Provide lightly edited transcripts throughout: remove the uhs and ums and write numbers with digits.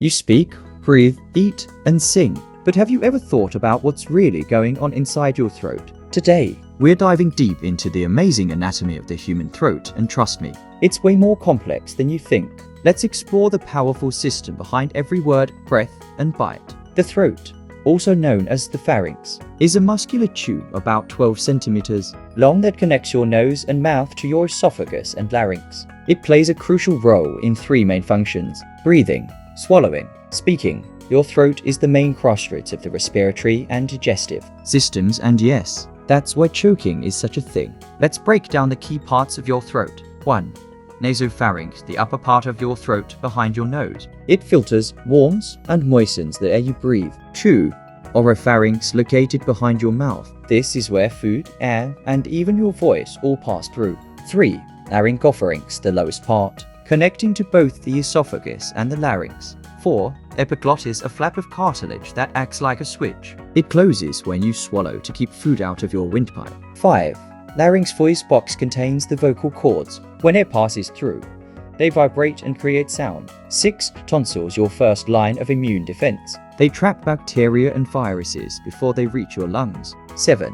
You speak, breathe, eat, and sing. But have you ever thought about what's really going on inside your throat? Today, we're diving deep into the amazing anatomy of the human throat, and trust me, it's way more complex than you think. Let's explore the powerful system behind every word, breath, and bite. The throat, also known as the pharynx, is a muscular tube about 12 centimeters long that connects your nose and mouth to your esophagus and larynx. It plays a crucial role in three main functions: breathing, swallowing, speaking. Your throat is the main crossroads of the respiratory and digestive systems, and yes, that's why choking is such a thing. Let's break down the key parts of your throat. 1. Nasopharynx, the upper part of your throat behind your nose. It filters, warms, and moistens the air you breathe. 2. Oropharynx, located behind your mouth. This is where food, air, and even your voice all pass through. 3. Laryngopharynx, the lowest part, connecting to both the esophagus and the larynx. 4. Epiglottis, a flap of cartilage that acts like a switch. It closes when you swallow to keep food out of your windpipe. 5. Larynx voice box contains the vocal cords. When air passes through, they vibrate and create sound. 6. Tonsils, your first line of immune defense. They trap bacteria and viruses before they reach your lungs. 7.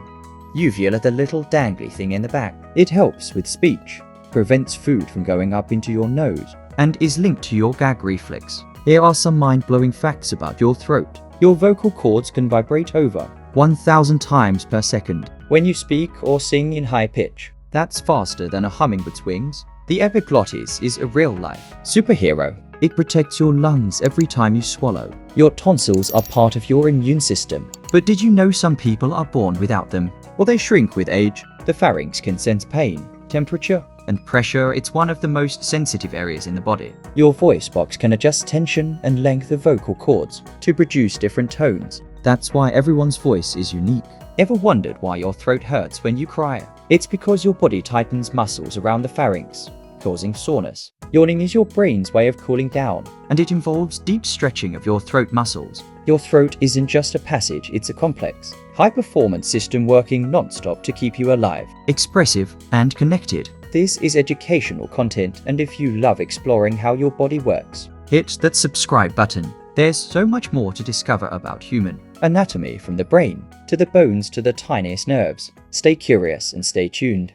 Uvula, the little dangly thing in the back. It helps with speech, prevents food from going up into your nose, and is linked to your gag reflex. Here are some mind-blowing facts about your throat. Your vocal cords can vibrate over 1,000 times per second when you speak or sing in high pitch. That's faster than a hummingbird's wings. The epiglottis is a real-life superhero. It protects your lungs every time you swallow. Your tonsils are part of your immune system. But did you know some people are born without them? Or they shrink with age? The pharynx can sense pain, temperature, and pressure. It's one of the most sensitive areas in the body. Your voice box can adjust tension and length of vocal cords to produce different tones. That's why everyone's voice is unique. Ever wondered why your throat hurts when you cry? It's because your body tightens muscles around the pharynx, causing soreness. Yawning is your brain's way of cooling down, and it involves deep stretching of your throat muscles. Your throat isn't just a passage, it's a complex, high-performance system working non-stop to keep you alive, expressive, and connected. This is educational content, and if you love exploring how your body works, hit that subscribe button. There's so much more to discover about human anatomy, from the brain to the bones to the tiniest nerves. Stay curious and stay tuned.